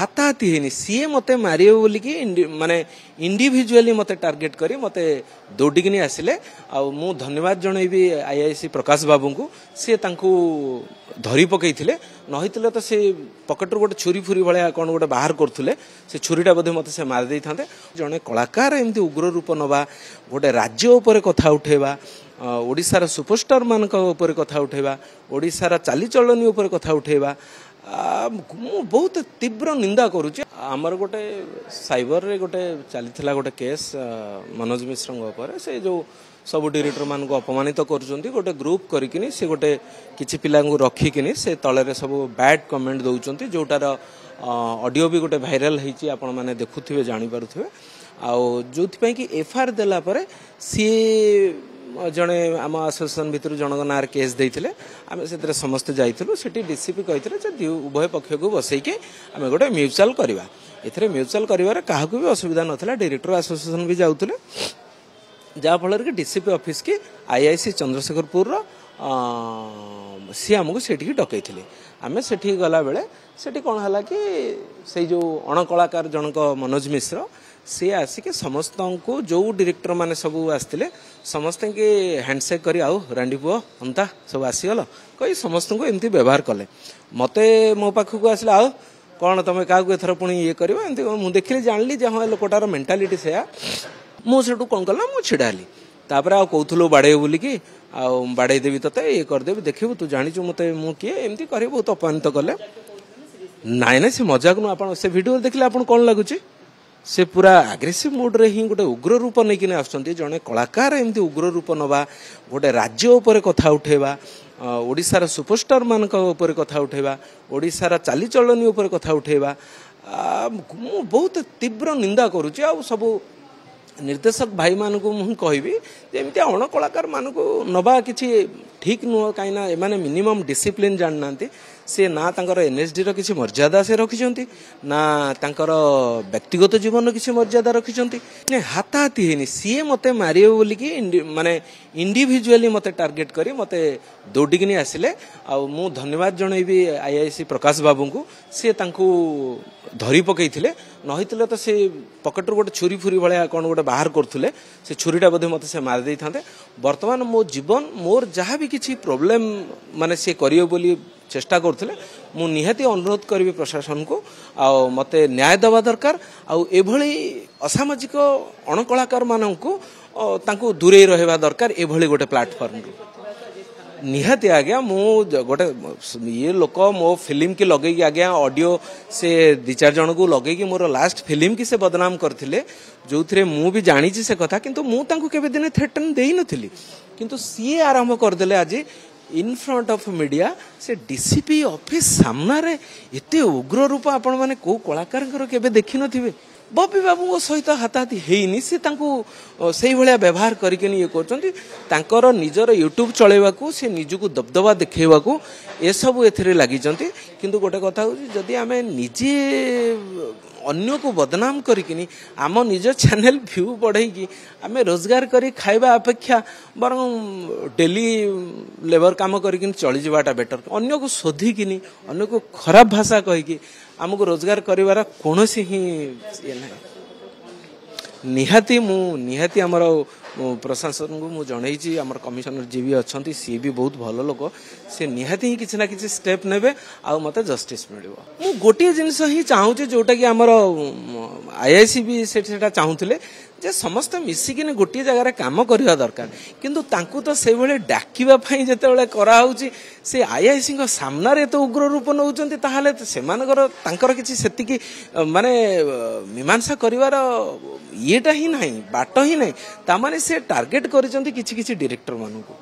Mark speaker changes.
Speaker 1: हाथाहाती है सी मत मारे बोलिकी माने इंडिविजुअली मत टार्गेट करी मत दौड़िकी आसिले मु धन्यवाद जनइबी आईआईसी प्रकाश बाबू को सी धरी पकई नहींले तो से पकेट गोटे छुरी फुरी भाया कौन गोटे बाहर करुले से छुरीटा बोधे मत से मारिदे था जड़े कलाकार एमती उग्र रूप नवा गोटे राज्य उपर कथा उठेबा ओडिशार सुपरस्टार मानक उपर कथा उठेबा ओडिशार चालीचलनी उपर कथा उठेबा मु बहुत तीव्र निंदा करुचे आमर गोटे साइबर रे गोटे चली गोटे केस मनोज मिश्र से जो सब डायरेक्टर मान को अपमानित कर गोटे ग्रुप करके से गोटे किछि पिला रखिकी से तले सब बैड कमेंट दौरान जोटार ऑडियो भी गोटे भाइराल होती आपण मैंने देखुवे जानीपे जो कि एफआईआर देला सी जड़े आम आसोसिएशन भितर जनक ना केस देते आम से समस्ते जाइलु से डीसीपी कहते उभय पक्ष को बसईके आम गोटे म्यूचुअल करवा ए म्यूचुअल कर क्या भी असुविधा नाला डायरेक्टर आसोसिएशन भी जाऊे जहाँफल कि डीसीपी ऑफिस की आईआईसी चंद्रशेखरपुर सी आमको से डकई आम से गला बेले से कौन है कि से जो अणकलाकार जनक मनोज मिश्र सी आसिक समस्त को जो डायरेक्टर माने सब आसते समस्त के हैंडसेक करी आउ रांडी पुओ अंता सब आसीगल कही समस्त को एमती व्यवहार कले मते मो पाखक आसला आउ कौन तुम क्या एथर पुणी ये कर मुझे देखिली जानली जे हाँ लोकटार मेंटालिटी से मुझे कौन कला मुझे छिड़ाली तापर आ कहूलु बाड़े बोलिकी बाड़े देवी ते ये करदेवी देखू तू जाचु मत मुझे एमती कर बहुत अपमानित कले नाई ना से मजाक नु आप से वीडियो देखले आप कौन लगुच से पूरा आग्रेसिव मोड रे ही गोटे उग्र रूप नहीं आसुँच जड़े कलाकार एमती उग्र रूप नवा गोटे राज्य उपर कथा उठेबा ओडिशार सुपरस्टार मानक उपर कथा उठेबा ओडिशार चालीचलनी उपर कथा उठेबा मु बहुत तीव्र निंदा करुचे आ सब निर्देशक भाई मान को मुझे कहबी एमती अण कलाकार मान को नवा किसी ठीक नुह कहीं एमाने मिनिमम डिसिप्लिन जानना से ना तांकर एनएसडी रो किसी मर्यादा से रखिछंती ना तांकर व्यक्तिगत जीवन किसी मर्यादा रखिछंती ने हाथाहाती है सी मते मारे बोलिकी माने इंडिविजुअली मते टार्गेट करी मते दौड़िकी आसिले मु धन्यवाद जनइबी आईआईसी प्रकाश बाबू को सी धरी पकई नहींले तो से पकेट गोटे छुरी फुरी भाया कौन गोटे बाहर करुले से छुरीटा बोधे मत से मारिदे था बर्तमान मो जीवन मोर जहाँ भी किसी प्रोब्लेम माने से करियो बोली चेष्टा करते मु निहाती अनुरोध करी प्रशासन को मते न्याय दवा दरकार आभली असामाजिक अणकलाकार मान को दूरे रहा दरकार एभली गोटे प्लाटफर्म निहाती आज्ञा मु गोटे ये लोक मो फिल्म की लगे आज्ञा ऑडियो से दि चार जन को लगे मोर लास्ट फिल्म की से बदनाम करथिले जो थे मु भी जानी से कथा किंतु मु तांको केबे दिने थ्रेटन देई नथिली किंतु सी आरंभ करदेले आज इन फ्रंट ऑफ मीडिया से डीसीपी ऑफिस सामने एते उग्र रूप आपण माने को कलाकार केबे देखि नथिबे बबी बाबू सहित हाथाहाती हेनी से से भाया व्यवहार करके ये कर निजर यूट्यूब चलैवाकू से निजको दबदबा देखा ये सब ए लगी किंतु गोटे कथा जदि आम निजे अन्य को बदनाम करी आम निज चैनल व्यू बढ़े आम रोजगार करी खाइबा अपेक्षा बर डेली लेबर काम करी चली जावाटा बेटर अन्य को शोधिकी अन्य को खराब भाषा कहीकि आमको रोजगार करिवार कोनोसी ही ये ना निहाती आमर प्रशासन को मुझे जनई आमर कमिशनर जी भी अच्छा सी भी बहुत भल लोक से निहाती ही किसी ना किसी स्टेप नेबे आ मते जस्टिस मिलिबो मु गोटे जिनस ही चाहूचे जोटा कि आमर आईआईसी भी सेटा चाहूले जे समस्त मिसिकिन गोटे जगह काम करवा दरकार किंतु तांकु तो से बेले डाकिबा पई जेतेबेले करा होउची से आईआईसी को सामने तो उग्र रूप नउचंती ताहाले सेमानकर तांकर किछि सेतिकी माने मीमांसा करिवार येटा ही नहीं बाट ही नहीं तामाने से टार्गेट करिसंती किछि किछि डायरेक्टर मानकु